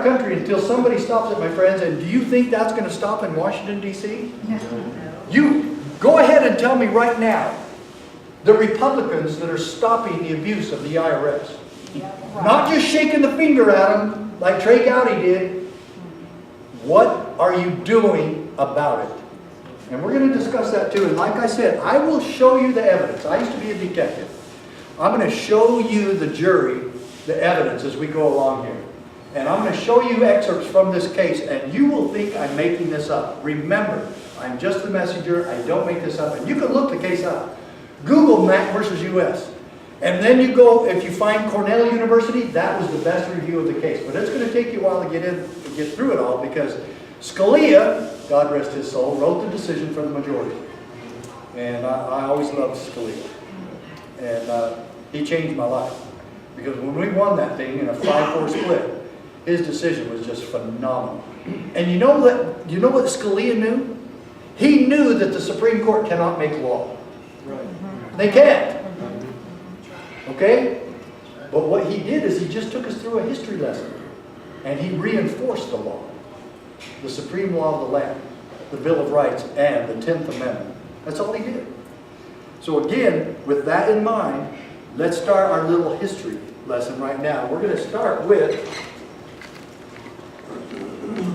country until somebody stops it, my friends, and do you think that's going to stop in Washington, D.C.? No. You go ahead and tell me right now, the Republicans that are stopping the abuse of the IRS. Not just shaking the finger at them like Trey Gowdy did. What are you doing about it? And we're going to discuss that too. And like I said, I will show you the evidence. I used to be a detective. I'm going to show you, the jury, the evidence as we go along here. And I'm going to show you excerpts from this case, and you will think I'm making this up. Remember, I'm just the messenger. I don't make this up. And you can look the case up. Google Mack versus U.S. And then you go, if you find Cornell University, that was the best review of the case. But it's going to take you a while to get through it all, because Scalia, God rest his soul, wrote the decision for the majority. And I always loved Scalia. And he changed my life. Because when we won that thing in a 5-4 split, his decision was just phenomenal. And you know what Scalia knew? He knew that the Supreme Court cannot make law. Right. They can't. Okay? But what he did is he just took us through a history lesson. And he reinforced the law. The supreme law of the land, the Bill of Rights, and the 10th Amendment. That's all he did. So again, with that in mind, let's start our little history lesson right now. We're going to start with...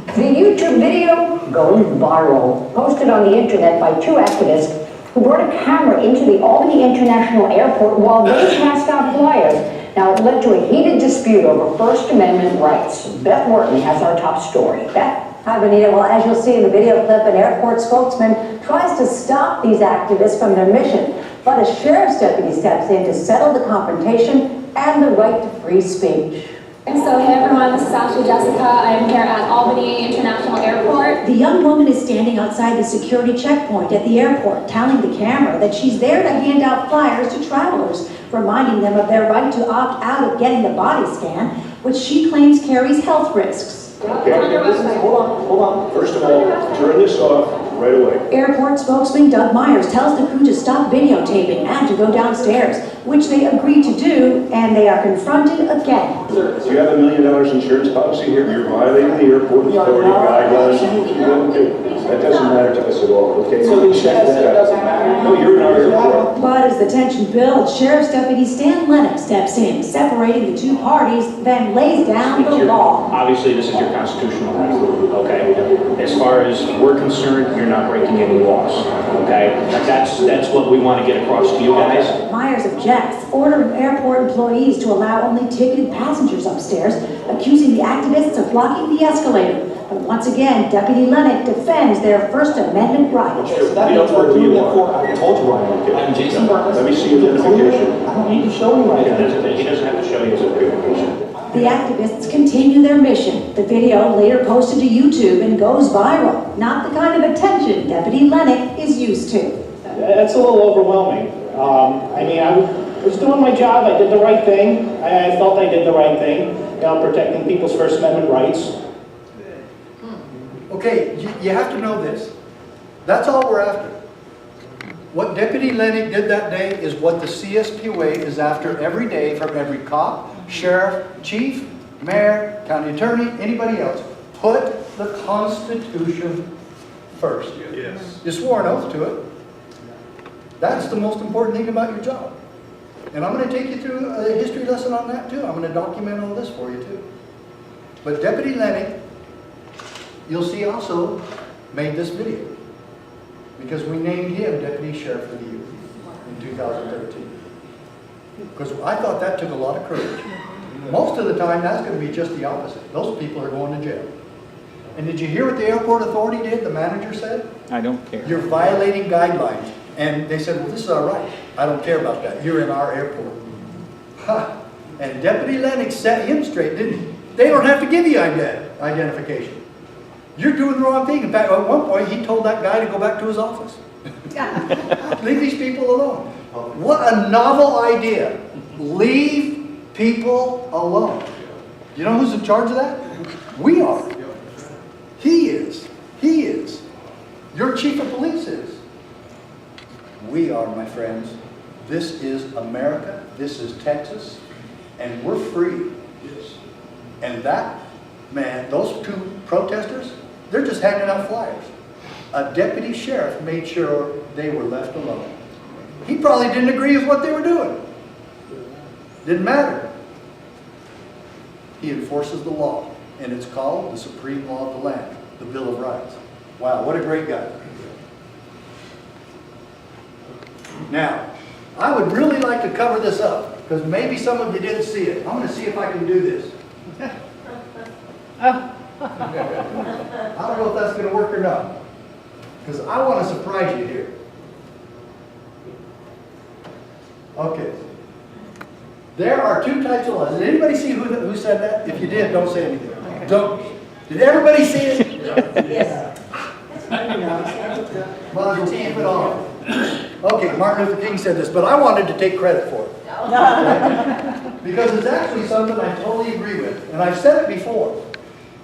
The YouTube video goes viral, posted on the internet by 2 activists who brought a camera into the Albany International Airport while they passed out flyers. Now, it led to a heated dispute over First Amendment rights. Beth Morton has our top story. Beth? Hi, Benita. Well, as you'll see in the video clip, an airport spokesman tries to stop these activists from their mission, but a sheriff's deputy steps in to settle the confrontation and the right to free speech. So, hey everyone, this is Ashley Jessica. I am here at Albany International Airport. The young woman is standing outside the security checkpoint at the airport, telling the camera that she's there to hand out flyers to travelers, reminding them of their right to opt out of getting the body scan, which she claims carries health risks. Okay, hold on. First of all, turn this off right away. Airport spokesman Doug Myers tells the crew to stop videotaping and to go downstairs, which they agree to do, and they are confronted again. You have $1 million insurance policy here. You're violating the airport authority guidelines. That doesn't matter to us at all. Okay, so check that out. No, you're in our airport. But as the tension builds, Sheriff's Deputy Stan Lennox steps in, separating the 2 parties, then lays down the law. Obviously, this is your constitutional right, okay? As far as we're concerned, you're not breaking any laws, okay? That's what we want to get across to you guys. Myers objects, ordering airport employees to allow only ticketed passengers upstairs, accusing the activists of blocking the escalator. But once again, Deputy Lennox defends their First Amendment rights. That's what you want. I told you I'm Jason Burns. Let me see your identification. I don't need to show you anything. He doesn't have to show you his identification. The activists continue their mission. The video, later posted to YouTube, and goes viral. Not the kind of attention Deputy Lennox is used to. That's a little overwhelming. I mean, I was doing my job. I did the right thing. I felt I did the right thing, protecting people's First Amendment rights. Okay, you have to know this. That's all we're after. What Deputy Lennox did that day is what the CSPOA is after every day from every cop, sheriff, chief, mayor, county attorney, anybody else. Put the Constitution first. Yes. You swore an oath to it. That's the most important thing about your job. And I'm going to take you through a history lesson on that too. I'm going to document all this for you too. But Deputy Lennox, you'll see also, made this video. Because we named him Deputy Sheriff of the Year in 2013. Because I thought that took a lot of courage. Most of the time, that's going to be just the opposite. Those people are going to jail. And did you hear what the airport authority did? The manager said? I don't care. You're violating guidelines. And they said, well, this is our right. I don't care about that. You're in our airport. Ha! And Deputy Lennox set him straight, didn't he? They don't have to give you identification. You're doing the wrong thing. In fact, at one point, he told that guy to go back to his office. Leave these people alone. What a novel idea. Leave people alone. You know who's in charge of that? We are. He is. He is. Your chief of police is. We are, my friends. This is America. This is Texas. And we're free. And that Man, those two protesters, they're just handing out flyers. A deputy sheriff made sure they were left alone. He probably didn't agree with what they were doing. Didn't matter. He enforces the law, and it's called the supreme law of the land, the Bill of Rights. Wow, what a great guy. Now, I would really like to cover this up, because maybe some of you didn't see it. I'm going to see if I can do this. I don't know if that's going to work or not, because I want to surprise you here. Okay. There are two types of laws. Did anybody see who said that? If you did, don't say anything. Don't. Did everybody see it? Yes. Well, we'll keep it on. Okay, Martin Luther King said this, but I wanted to take credit for it. Because it's actually something I totally agree with. And I've said it before.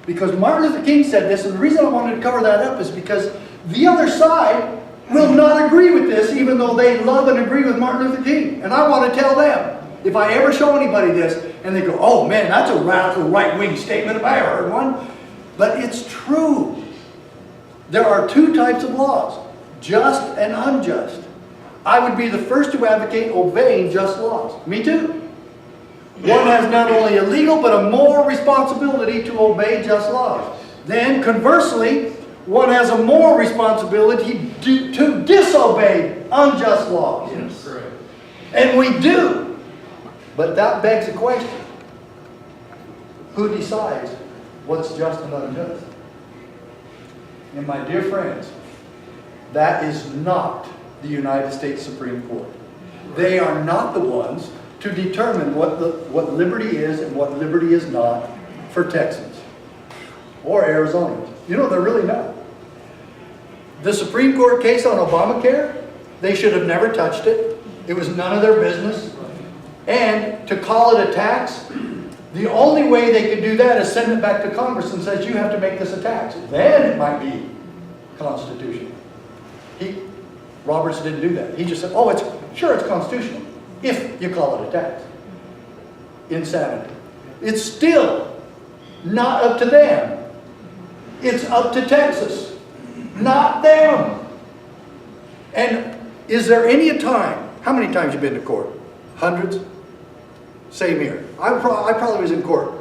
Because Martin Luther King said this, and the reason I wanted to cover that up is because the other side will not agree with this, even though they love and agree with Martin Luther King. And I want to tell them, if I ever show anybody this, and they go, oh man, that's a radical right-wing statement if I ever heard one. But it's true. There are two types of laws, just and unjust. I would be the first to advocate obeying just laws. Me too. One has not only a legal but a moral responsibility to obey just laws. Then, conversely, one has a moral responsibility to disobey unjust laws. Yes, correct. And we do. But that begs the question, who decides what's just and unjust? And my dear friends, that is not the United States Supreme Court. They are not the ones to determine what liberty is and what liberty is not for Texans or Arizonans. You know, they're really not. The Supreme Court case on Obamacare, they should have never touched it. It was none of their business. And to call it a tax, the only way they could do that is send it back to Congress and says, you have to make this a tax. Then it might be constitutional. Roberts didn't do that. He just said, oh, it's constitutional if you call it a tax. Insanity. It's still not up to them. It's up to Texas, not them. And is there any time, how many times have you been to court? Hundreds? Same here. I probably was in court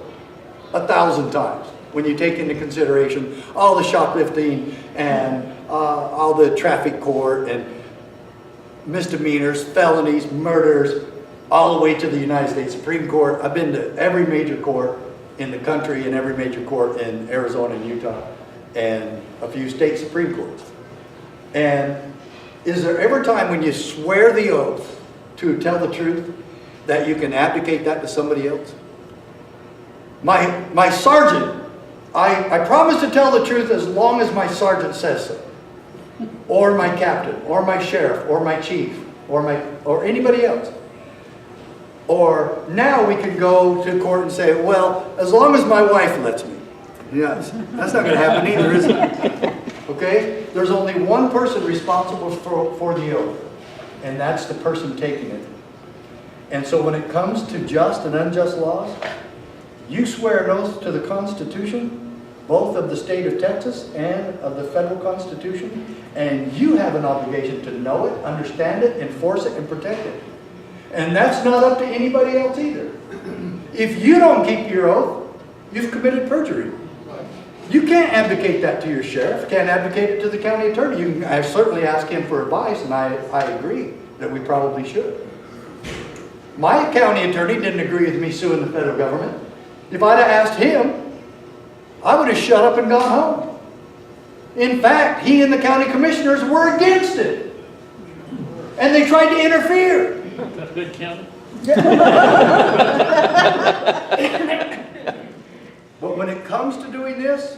1,000 times when you take into consideration all the shoplifting and all the traffic court and misdemeanors, felonies, murders, all the way to the United States Supreme Court. I've been to every major court in the country and every major court in Arizona and Utah and a few state Supreme Courts. And is there ever a time when you swear the oath to tell the truth that you can abdicate that to somebody else? My sergeant, I promise to tell the truth as long as my sergeant says so. Or my captain, or my sheriff, or my chief, or anybody else. Or now we can go to court and say, well, as long as my wife lets me. Yes, that's not going to happen either, is it? Okay? There's only one person responsible for the oath, and that's the person taking it. And so when it comes to just and unjust laws, you swear an oath to the Constitution, both of the state of Texas and of the federal Constitution, and you have an obligation to know it, understand it, enforce it, and protect it. And that's not up to anybody else either. If you don't keep your oath, you've committed perjury. You can't advocate that to your sheriff, can't advocate it to the county attorney. You can certainly ask him for advice, and I agree that we probably should. My county attorney didn't agree with me suing the federal government. If I'd have asked him, I would have shut up and gone home. In fact, he and the county commissioners were against it. And they tried to interfere. That's good county. But when it comes to doing this,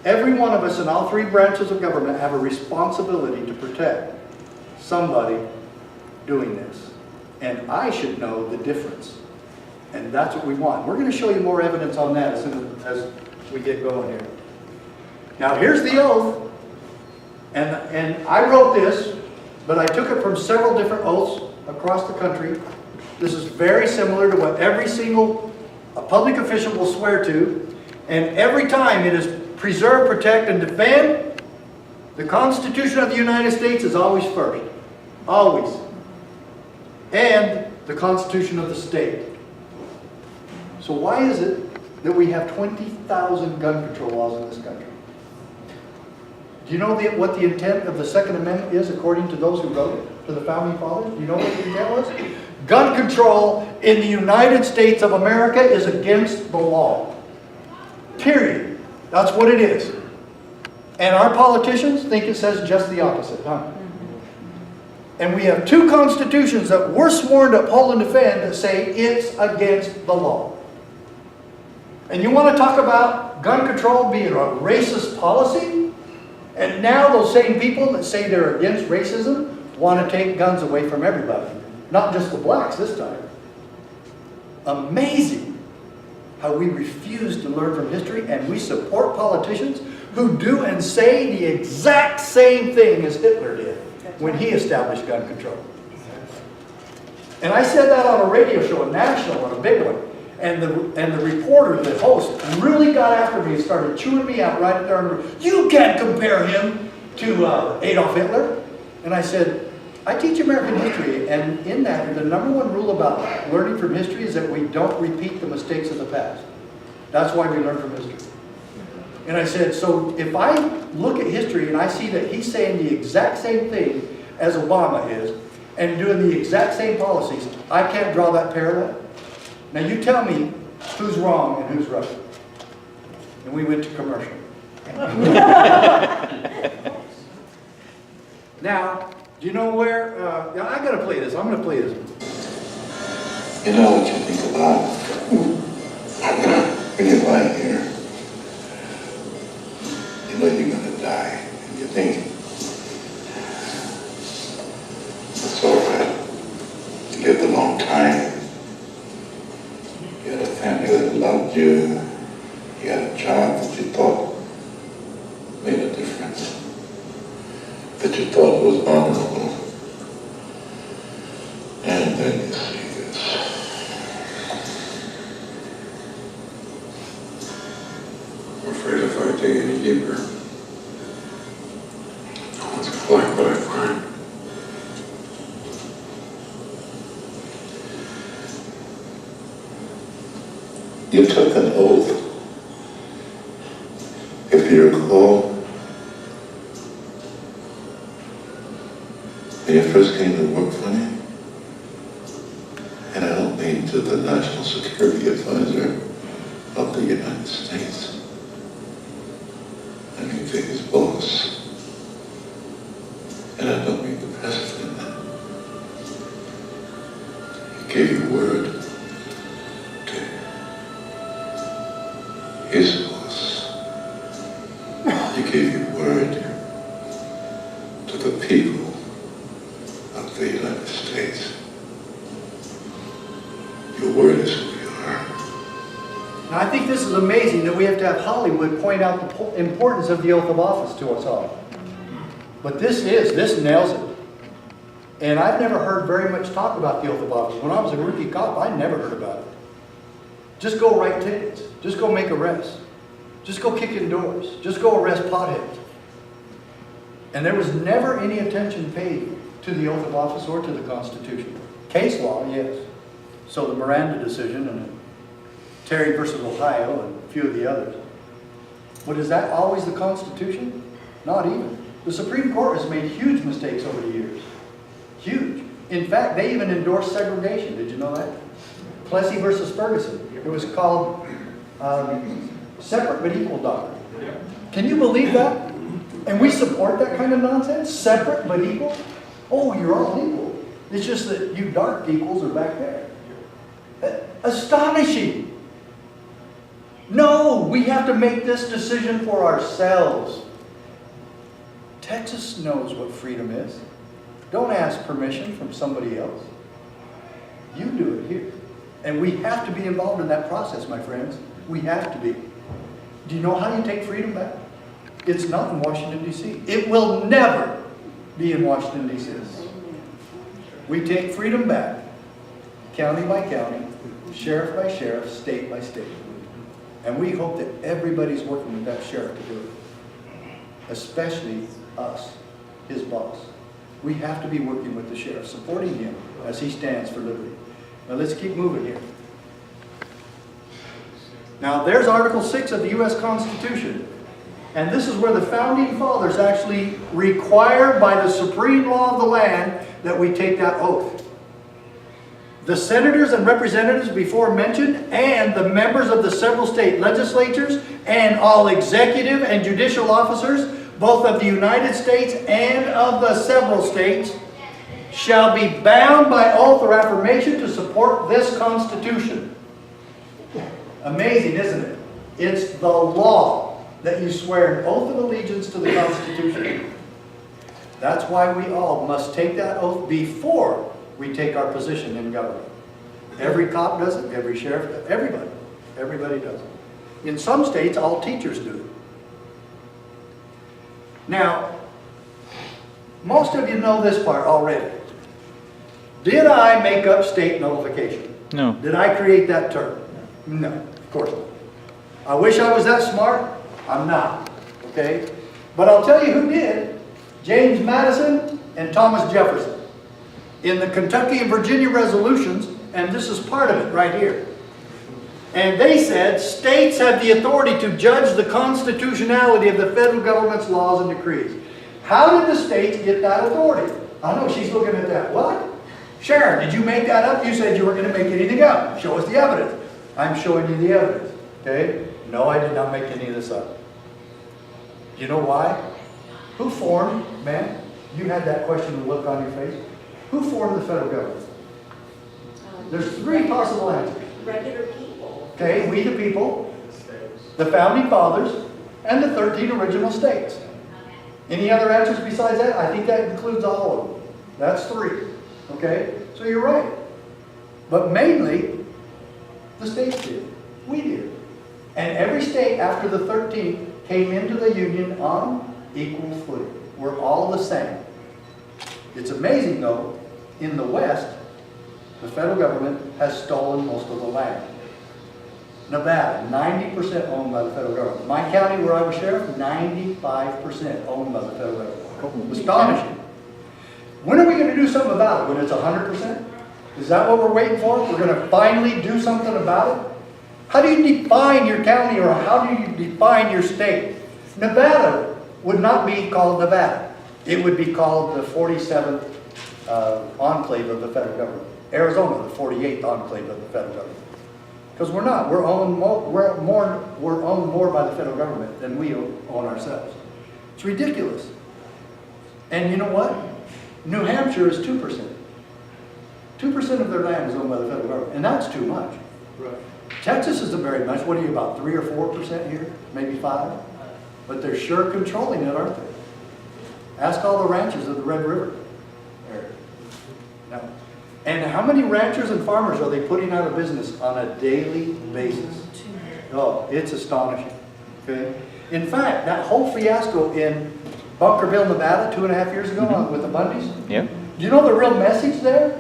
every one of us in all three branches of government have a responsibility to protect somebody doing this. And I should know the difference. And that's what we want. We're going to show you more evidence on that as we get going here. Now here's the oath. And I wrote this, but I took it from several different oaths across the country. This is very similar to what every single public official will swear to. And every time it is preserve, protect, and defend, the Constitution of the United States is always first. Always. And the Constitution of the state. So why is it that we have 20,000 gun control laws in this country? Do you know what the intent of the Second Amendment is according to those who wrote it, to the Founding Fathers? Do you know what the intent was? Gun control in the United States of America is against the law. Period. That's what it is. And our politicians think it says just the opposite, huh? And we have two constitutions that we're sworn to uphold and defend that say it's against the law. And you want to talk about gun control being a racist policy? And now those same people that say they're against racism want to take guns away from everybody. Not just the blacks this time. Amazing how we refuse to learn from history and we support politicians who do and say the exact same thing as Hitler did when he established gun control. And I said that on a radio show, a national one, a big one. And the reporter, the host, really got after me and started chewing me out right there. You can't compare him to Adolf Hitler. And I said, I teach American history, and in that, the number one rule about learning from history is that we don't repeat the mistakes of the past. That's why we learn from history. And I said, so if I look at history and I see that he's saying the exact same thing as Obama is, and doing the exact same policies, I can't draw that parallel. Now you tell me who's wrong and who's right. And we went to commercial. Now, do you know where, I gotta play this, I'm gonna play this. You know what you think about when you're lying here? You know you're gonna die, and you think, it's all right. You lived a long time. You had a family that loved you. You had a job that you thought made a difference, that you thought was honorable. And then you see this. I'm afraid if I dig any deeper, what's like what I find? You took an oath, if you recall, when you first came to work for me. And I don't mean to the National Security Advisor of the United States. I mean to his boss. And I don't mean the president. He gave you word to his boss. He gave you word to the people of the United States. Your word is who you are. Now I think this is amazing that we have to have Hollywood point out the importance of the oath of office to us all. But this nails it. And I've never heard very much talk about the oath of office. When I was a rookie cop, I never heard about it. Just go write tickets. Just go make arrests. Just go kick in doors. Just go arrest potheads. And there was never any attention paid to the oath of office or to the Constitution. Case law, yes. So the Miranda decision and Terry versus Ohio and a few of the others. But is that always the Constitution? Not even. The Supreme Court has made huge mistakes over the years. Huge. In fact, they even endorsed segregation. Did you know that? Plessy versus Ferguson. It was called separate but equal doctrine. Can you believe that? And we support that kind of nonsense? Separate but equal? Oh, you're all equal. It's just that you dark equals are back there. Astonishing. No, we have to make this decision for ourselves. Texas knows what freedom is. Don't ask permission from somebody else. You do it here. And we have to be involved in that process, my friends. We have to be. Do you know how you take freedom back? It's not in Washington, D.C. It will never be in Washington, D.C. We take freedom back, county by county, sheriff by sheriff, state by state. And we hope that everybody's working with that sheriff to do it. Especially us, his boss. We have to be working with the sheriff, supporting him as he stands for liberty. Now let's keep moving here. Now there's Article 6 of the U.S. Constitution. And this is where the Founding Fathers actually required by the supreme law of the land that we take that oath. The senators and representatives before mentioned and the members of the several state legislatures and all executive and judicial officers, both of the United States and of the several states, shall be bound by oath or affirmation to support this Constitution. Amazing, isn't it? It's the law that you swear an oath of allegiance to the Constitution. That's why we all must take that oath before we take our position in government. Every cop does it, every sheriff does it, everybody. Everybody does it. In some states, all teachers do it. Now, most of you know this part already. Did I make up state nullification? No. Did I create that term? No, of course not. I wish I was that smart. I'm not, okay? But I'll tell you who did. James Madison and Thomas Jefferson. In the Kentucky and Virginia resolutions, and this is part of it right here. And they said, states have the authority to judge the constitutionality of the federal government's laws and decrees. How did the states get that authority? I know she's looking at that. What? Sharon, did you make that up? You said you weren't going to make anything up. Show us the evidence. I'm showing you the evidence, okay? No, I did not make any of this up. You know why? Who formed, man? You had that question and look on your face. Who formed the federal government? There's three possible answers. Regular people. Okay, we the people, the Founding Fathers, and the 13 original states. Any other answers besides that? I think that includes all of them. That's three. Okay? So you're right. But mainly, the states did. We did. And every state after the 13 came into the Union on equal footing. We're all the same. It's amazing, though, in the West, the federal government has stolen most of the land. Nevada, 90% owned by the federal government. My county where I was sheriff, 95% owned by the federal government. Astonishing. When are we going to do something about it? When it's 100%? Is that what we're waiting for? We're going to finally do something about it? How do you define your county, or how do you define your state? Nevada would not be called Nevada. It would be called the 47th enclave of the federal government. Arizona, the 48th enclave of the federal government. Because we're not. We're owned more by the federal government than we own ourselves. It's ridiculous. And you know what? New Hampshire is 2%. 2% of their land is owned by the federal government, and that's too much. Right. Texas isn't very much. What are you, about 3 or 4% here? Maybe 5? But they're sure controlling it, aren't they? Ask all the ranchers of the Red River area. No. And how many ranchers and farmers are they putting out of business on a daily basis? Oh, it's astonishing. Okay? In fact, that whole fiasco in Bunkerville, Nevada, 2.5 years ago with the Bundys, Yeah. do you know the real message there?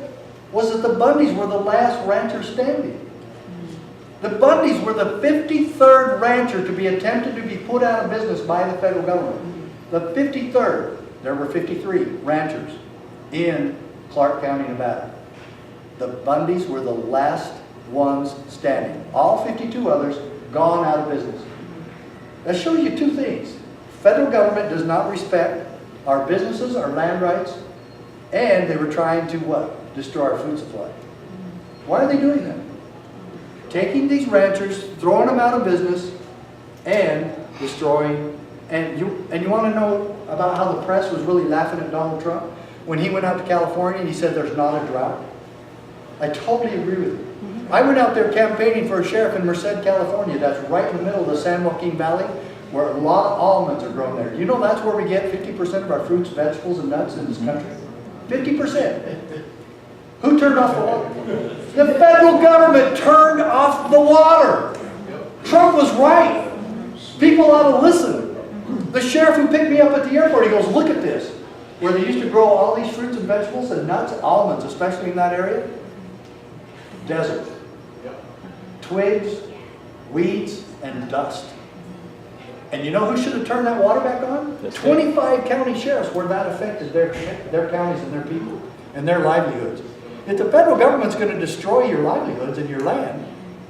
Was that the Bundys were the last ranchers standing. The Bundys were the 53rd rancher to be attempted to be put out of business by the federal government. The 53rd. There were 53 ranchers in Clark County, Nevada. The Bundys were the last ones standing. All 52 others gone out of business. That shows you two things. Federal government does not respect our businesses, our land rights, and they were trying to what? Destroy our food supply. Why are they doing that? Taking these ranchers, throwing them out of business, and destroying. And you want to know about how the press was really laughing at Donald Trump when he went out to California and he said there's not a drought? I totally agree with you. I went out there campaigning for a sheriff in Merced, California. That's right in the middle of the San Joaquin Valley, where a lot of almonds are grown there. You know that's where we get 50% of our fruits, vegetables, and nuts in this country? 50%. Who turned off the water? The federal government turned off the water. Trump was right. People ought to listen. The sheriff who picked me up at the airport, he goes, look at this. Where they used to grow all these fruits and vegetables and nuts, almonds, especially in that area. Desert. Twigs, weeds, and dust. And you know who should have turned that water back on? 25 county sheriffs where that affected their counties and their people and their livelihoods. If the federal government's going to destroy your livelihoods and your land,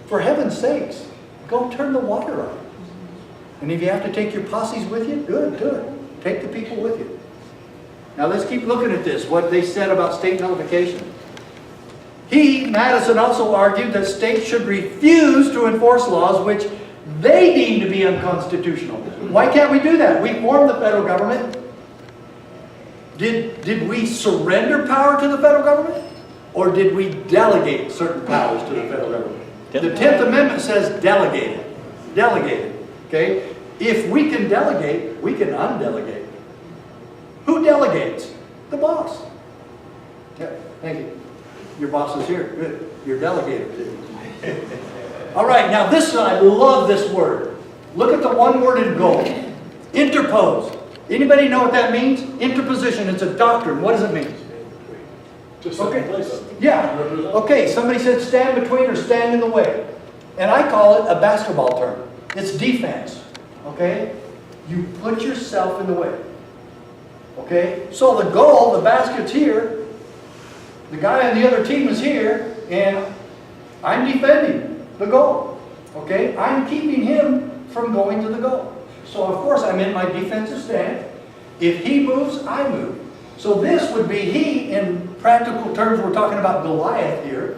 for heaven's sakes, go turn the water on. And if you have to take your posses with you, good, do it. Take the people with you. Now let's keep looking at this, what they said about state nullification. Madison also argued that states should refuse to enforce laws which they deem to be unconstitutional. Why can't we do that? We formed the federal government. Did we surrender power to the federal government? Or did we delegate certain powers to the federal government? The 10th Amendment says delegate it. Delegate it. Okay? If we can delegate, we can undelegate. Who delegates? The boss. Yeah, thank you. Your boss is here. Good. You're delegated to. All right, now this, I love this word. Look at the one word in gold. Interpose. Anybody know what that means? Interposition. It's a doctrine. What does it mean? Okay. Yeah. Okay, somebody said stand between or stand in the way. And I call it a basketball term. It's defense. Okay? You put yourself in the way. Okay? So the goal, the basket's here. The guy on the other team is here. And I'm defending the goal. Okay? I'm keeping him from going to the goal. So of course I'm in my defensive stand. If he moves, I move. So this would be he, in practical terms, we're talking about Goliath here.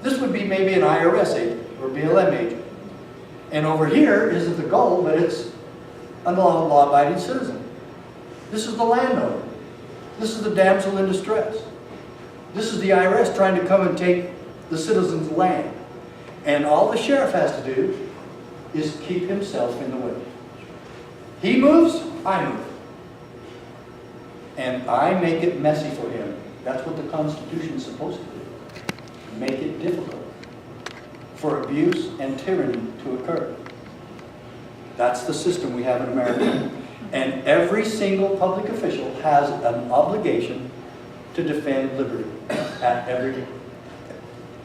This would be maybe an IRS agent or BLM agent. And over here isn't the goal, but it's a law-abiding citizen. This is the landowner. This is the damsel in distress. This is the IRS trying to come and take the citizen's land. And all the sheriff has to do is keep himself in the way. He moves, I move. And I make it messy for him. That's what the Constitution is supposed to do. Make it difficult for abuse and tyranny to occur. That's the system we have in America. And every single public official has an obligation to defend liberty at every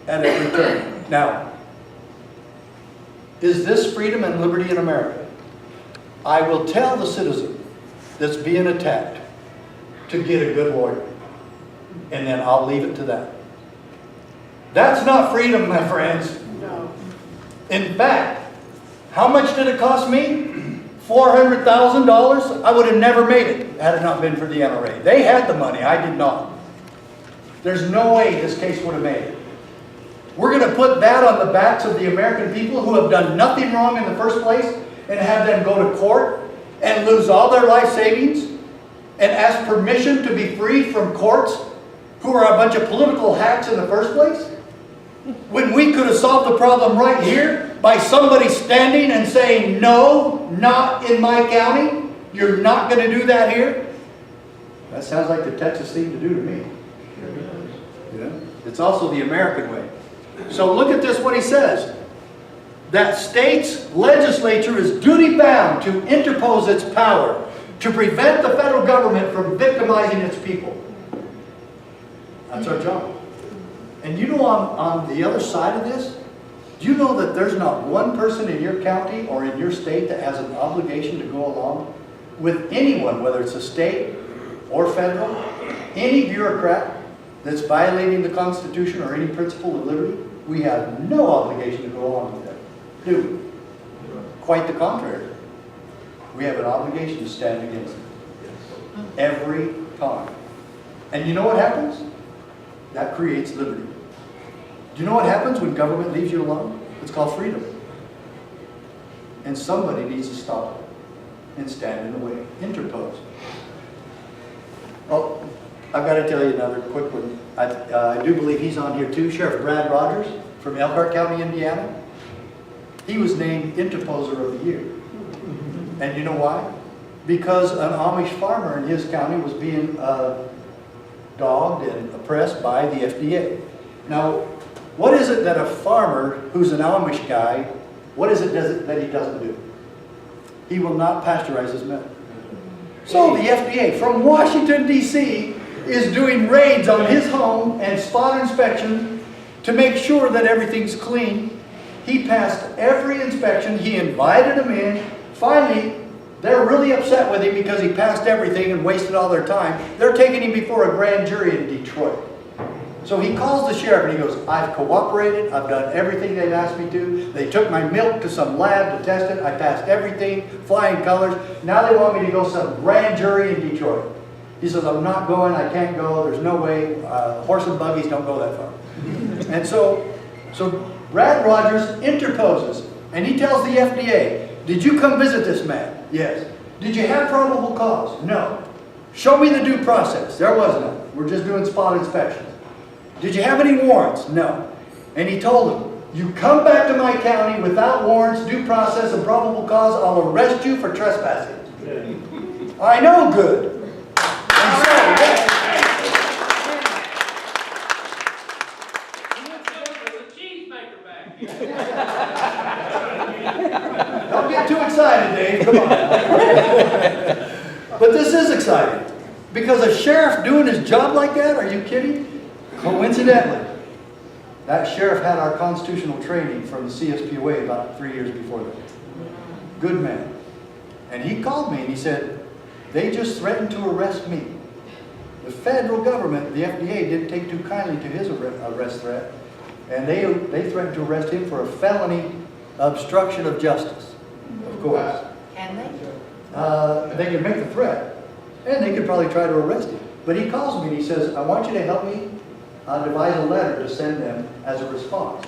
turn. Now, is this freedom and liberty in America? I will tell the citizen that's being attacked to get a good lawyer. And then I'll leave it to that. That's not freedom, my friends. No. In fact, how much did it cost me? $400,000? I would have never made it had it not been for the NRA. They had the money, I did not. There's no way this case would have made it. We're going to put that on the backs of the American people who have done nothing wrong in the first place and have them go to court and lose all their life savings and ask permission to be free from courts who are a bunch of political hacks in the first place? When we could have solved the problem right here by somebody standing and saying, no, not in my county. You're not going to do that here. That sounds like the Texas thing to do to me. Yeah. It's also the American way. So look at this, what he says. That state's legislature is duty-bound to interpose its power to prevent the federal government from victimizing its people. That's our job. And you know, on the other side of this, do you know that there's not one person in your county or in your state that has an obligation to go along with anyone, whether it's a state or federal, any bureaucrat that's violating the Constitution or any principle of liberty? We have no obligation to go along with that, do we? Quite the contrary. We have an obligation to stand against it. Every time. And you know what happens? That creates liberty. Do you know what happens when government leaves you alone? It's called freedom. And somebody needs to stop it and stand in the way. Interpose. Oh, I've got to tell you another quick one. I do believe he's on here too. Sheriff Brad Rogers from Elkhart County, Indiana. He was named Interposer of the Year. And you know why? Because an Amish farmer in his county was being dogged and oppressed by the FDA. Now, what is it that a farmer who's an Amish guy, what is it that he doesn't do? He will not pasteurize his milk. So the FDA from Washington, D.C. is doing raids on his home and spot inspection to make sure that everything's clean He passed every inspection. He invited them in. Finally, they're really upset with him because he passed everything and wasted all their time. They're taking him before a grand jury in Detroit. So he calls the sheriff and he goes, I've cooperated. I've done everything they've asked me to. They took my milk to some lab to test it. I passed everything, flying colors. Now they want me to go to some grand jury in Detroit. He says, I'm not going. I can't go. There's no way. Horse and buggies don't go that far. And so Brad Rogers interposes and he tells the FDA, did you come visit this man? Yes. Did you have probable cause? No. Show me the due process. There was none. We're just doing spot inspections. Did you have any warrants? No. And he told them, you come back to my county without warrants, due process, and probable cause, I'll arrest you for trespassing. I know, good. And so, don't get too excited, Dave. Come on. But this is exciting. Because a sheriff doing his job like that, are you kidding? Coincidentally, that sheriff had our constitutional training from the CSPOA about 3 years before that. Good man. And he called me and he said, they just threatened to arrest me. The federal government, the FDA, didn't take too kindly to his arrest threat. And they threatened to arrest him for a felony obstruction of justice, of course. Can they? They could make the threat, and they could probably try to arrest him. But he calls me and he says, I want you to help me devise a letter to send them as a response.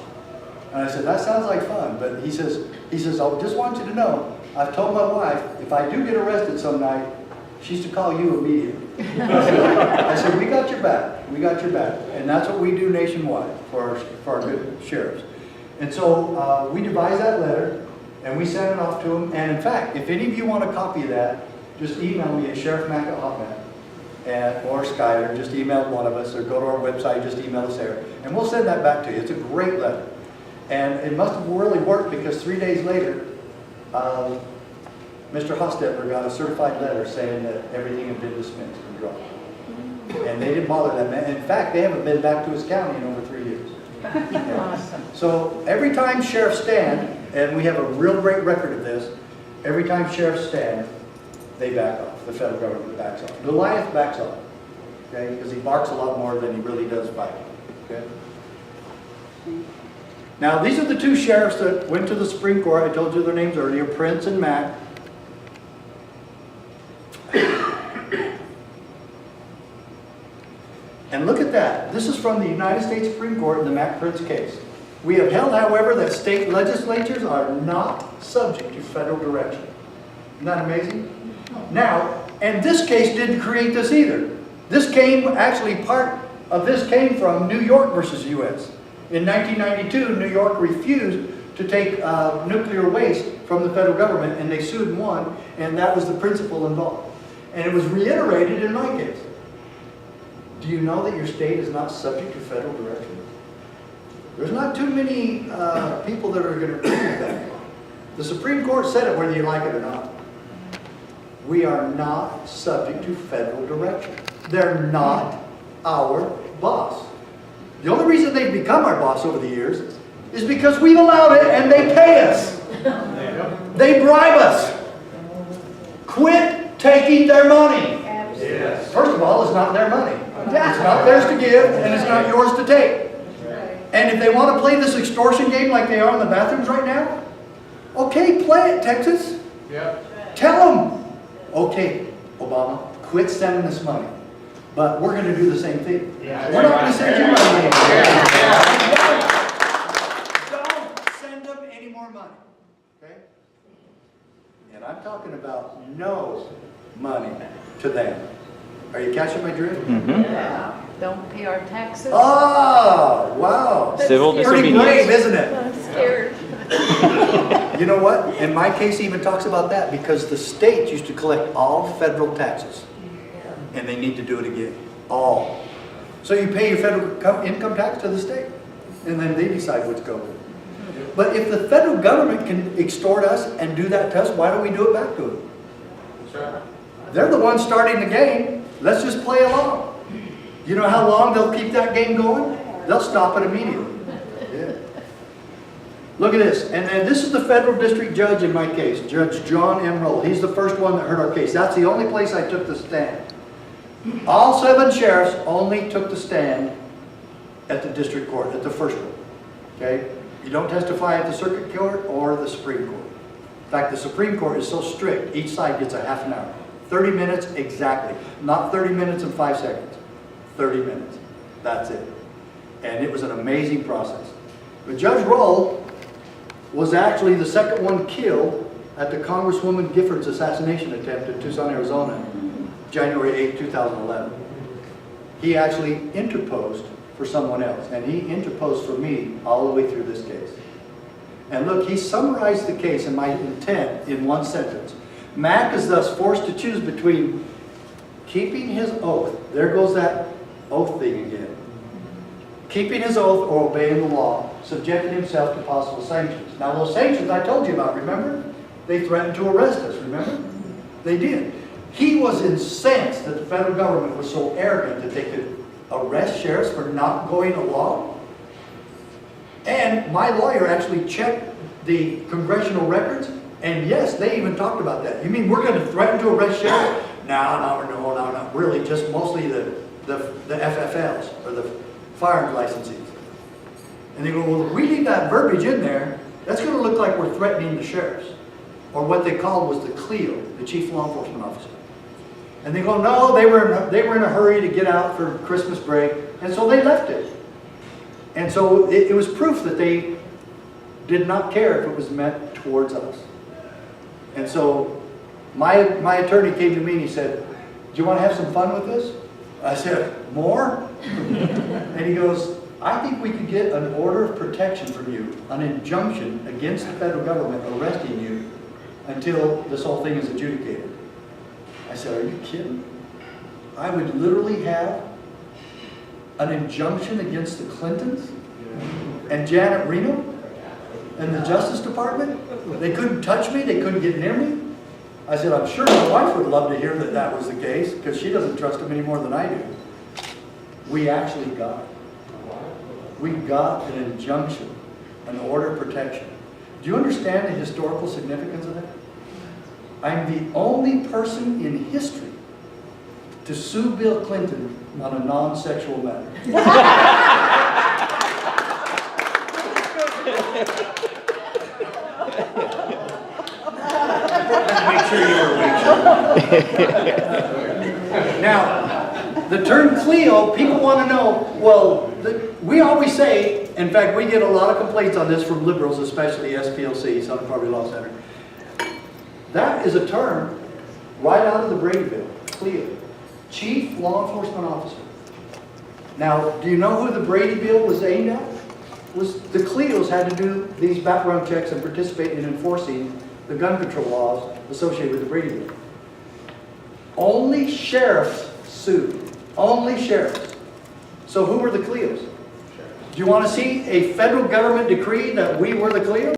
And I said, that sounds like fun. But he says, I just want you to know, I've told my wife, if I do get arrested some night, she's to call you immediately. I said, we got your back. We got your back. And that's what we do nationwide for our good sheriffs. And so we devised that letter, and we sent it off to them. And in fact, if any of you want a copy of that, just email me at sheriffmack@hotmail. Or Skyler, just email one of us, or go to our website, just email us there. And we'll send that back to you. It's a great letter. And it must have really worked because 3 days later, Mr. Hostetler got a certified letter saying that everything had been dismissed and dropped. And they didn't bother that man. In fact, they haven't been back to his county in over 3 years. Awesome. So every time sheriffs stand, and we have a real great record of this, every time sheriffs stand, they back off. The federal government backs off. Goliath backs off, okay, because he barks a lot more than he really does fight. Okay. Now these are the two sheriffs that went to the Supreme Court. I told you their names earlier, Prince and Mack. And look at that. This is from the United States Supreme Court in the Mack Prince case. We have held, however, that state legislatures are not subject to federal direction. Isn't that amazing? Now, and this case didn't create this either. This came, actually part of this came from New York versus U.S. In 1992, New York refused to take nuclear waste from the federal government, and they sued and won, and that was the principle involved. And it was reiterated in my case. Do you know that your state is not subject to federal direction? There's not too many people that are going to agree with that. The Supreme Court said it whether you like it or not. We are not subject to federal direction. They're not our boss. The only reason they've become our boss over the years is because we've allowed it and they pay us. They bribe us. Quit taking their money. Yes. First of all, it's not their money. It's not theirs to give and it's not yours to take. And if they want to play this extortion game like they are in the bathrooms right now, okay, play it, Texas. Tell them. Okay, Obama, quit sending us money. But we're going to do the same thing. We're not going to send you money anymore. Don't send them any more money. Okay? And I'm talking about no money to them. Are you catching my drift? Yeah. Don't pay our taxes. Oh, wow. Civil Pretty disobedience. brave, isn't it? I'm scared. You know what? And my case even talks about that because the states used to collect all federal taxes. And they need to do it again. All. So you pay your federal income tax to the state. And then they decide what's going. But if the federal government can extort us and do that to us, why don't we do it back to them? Sure. They're the ones starting the game. Let's just play along. You know how long they'll keep that game going? They'll stop it immediately. Yeah. Look at this. And then this is the federal district judge in my case, Judge John M. Roll. He's the first one that heard our case. That's the only place I took the stand. All 7 sheriffs only took the stand at the district court, at the first one. Okay? You don't testify at the circuit court or the Supreme Court. In fact, the Supreme Court is so strict, each side gets a half an hour. 30 minutes exactly. Not 30 minutes and 5 seconds. 30 minutes. That's it. And it was an amazing process. But Judge Roll was actually the second one killed at the Congresswoman Gifford's assassination attempt in Tucson, Arizona, January 8, 2011. He actually interposed for someone else, and he interposed for me all the way through this case. And look, he summarized the case and my intent in one sentence. Mack is thus forced to choose between keeping his oath, there goes that oath thing again, keeping his oath or obeying the law, subjecting himself to possible sanctions. Now those sanctions I told you about, remember? They threatened to arrest us, remember? They did. He was incensed that the federal government was so arrogant that they could arrest sheriffs for not going along. And my lawyer actually checked the congressional records, and yes, they even talked about that. You mean we're going to threaten to arrest sheriffs? No, really, just mostly the FFLs, or the firearms licensees. And they go, well, if we leave that verbiage in there, that's going to look like we're threatening the sheriffs. Or what they called was the CLEO, the Chief Law Enforcement Officer. And they go, no, they were in a hurry to get out for Christmas break, and so they left it. And so it was proof that they did not care if it was meant towards us. And so my attorney came to me and he said, do you want to have some fun with this? I said, more? And he goes, I think we could get an order of protection from you, an injunction against the federal government arresting you until this whole thing is adjudicated. I said, are you kidding? I would literally have an injunction against the Clintons and Janet Reno and the Justice Department? They couldn't touch me, they couldn't get near me. I said, I'm sure my wife would love to hear that that was the case, because she doesn't trust them any more than I do. We actually got it. We got an injunction, an order of protection. Do you understand the historical significance of that? I'm the only person in history to sue Bill Clinton on a non-sexual matter. Make sure you were awake. Now, the term CLEO, people want to know, well, we always say, in fact, we get a lot of complaints on this from liberals, especially SPLC, Southern Poverty Law Center. That is a term right out of the Brady Bill, CLEO, Chief Law Enforcement Officer. Now, do you know who the Brady Bill was aimed at? Was the CLEOs had to do these background checks and participate in enforcing the gun control laws associated with the Brady Bill. Only sheriffs sued. Only sheriffs. So who were the CLEOs? Do you want to see a federal government decree that we were the CLEOs?